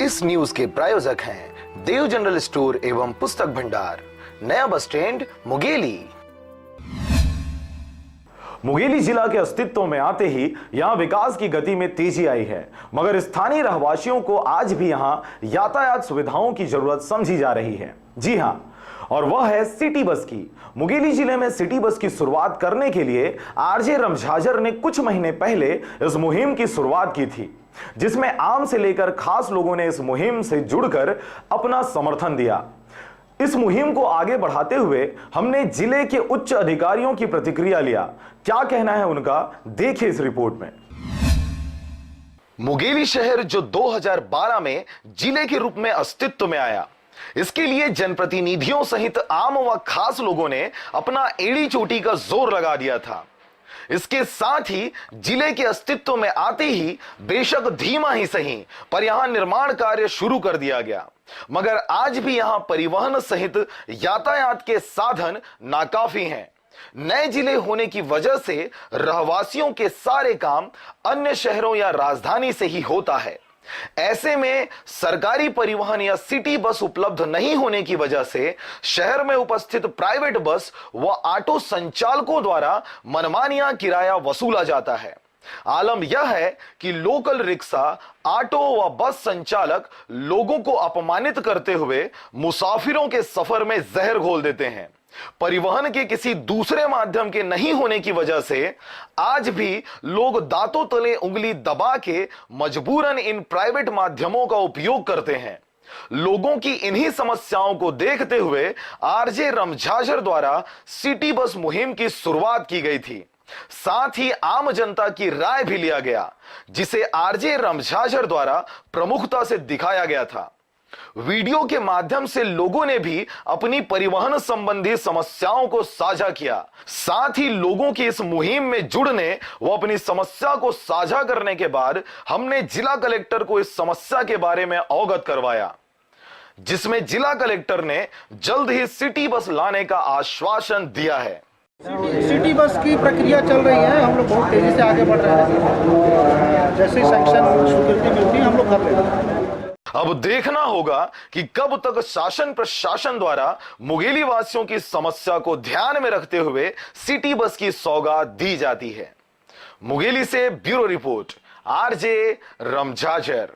इस न्यूज के प्रायोजक हैं देव जनरल स्टोर एवं पुस्तक भंडार, नया बस स्टैंड, मुंगेली। मुंगेली जिला के अस्तित्व में आते ही यहां विकास की गति में तेजी आई है, मगर स्थानीय रहवासियों को आज भी यहां यातायात सुविधाओं की जरूरत समझी जा रही है। जी हां, और वह है सिटी बस की। मुंगेली जिले में सिटी बस की शुरुआत करने के लिए आरजे रमझाझर ने कुछ महीने पहले इस मुहिम की शुरुआत की थी, जिसमें आम से लेकर खास लोगों ने इस मुहिम से जुड़कर अपना समर्थन दिया। इस मुहिम को आगे बढ़ाते हुए हमने जिले के उच्च अधिकारियों की प्रतिक्रिया लिया। क्या कहना है उनका, देखिए इस रिपोर्ट में। मुंगेली शहर जो 2012 में जिले के रूप में अस्तित्व में आया, इसके लिए जनप्रतिनिधियों सहित आम व खास लोगों ने अपना एड़ी चोटी का जोर लगा दिया था। इसके साथ ही जिले के अस्तित्व में आते ही बेशक धीमा ही सही पर यहां निर्माण कार्य शुरू कर दिया गया, मगर आज भी यहां परिवहन सहित यातायात के साधन नाकाफी हैं। नए जिले होने की वजह से रहवासियों के सारे काम अन्य शहरों या राजधानी से ही होता है। ऐसे में सरकारी परिवहन या सिटी बस उपलब्ध नहीं होने की वजह से शहर में उपस्थित प्राइवेट बस व ऑटो संचालकों द्वारा मनमानिया किराया वसूला जाता है। आलम यह है कि लोकल रिक्शा, ऑटो व बस संचालक लोगों को अपमानित करते हुए मुसाफिरों के सफर में जहर घोल देते हैं। परिवहन के किसी दूसरे माध्यम के नहीं होने की वजह से आज भी लोग दांतों तले उंगली दबा के मजबूरन इन प्राइवेट माध्यमों का उपयोग करते हैं। लोगों की इन्हीं समस्याओं को देखते हुए आरजे रमझाझर द्वारा सिटी बस मुहिम की शुरुआत की गई थी। साथ ही आम जनता की राय भी लिया गया, जिसे आरजे रमझाझर द्वारा प्रमुखता से दिखाया गया था। वीडियो के माध्यम से लोगों ने भी अपनी परिवहन संबंधी समस्याओं को साझा किया। साथ ही लोगों की इस मुहिम में जुड़ने व अपनी समस्या को साझा करने के बाद हमने जिला कलेक्टर को इस समस्या के बारे में अवगत करवाया, जिसमें जिला कलेक्टर ने जल्द ही सिटी बस लाने का आश्वासन दिया है। सिटी बस की प्रक्रिया चल रही है, हम लोग बहुत तेजी से आगे बढ़ रहे हैं। जैसे सैंक्शन स्वीकृति मिलती है हम लोग कर रहे हैं। अब देखना होगा कि कब तक शासन प्रशासन द्वारा मुंगेली वासियों की समस्या को ध्यान में रखते हुए सिटी बस की सौगात दी जाती है। मुंगेली से ब्यूरो रिपोर्ट, आरजे रमझाझर।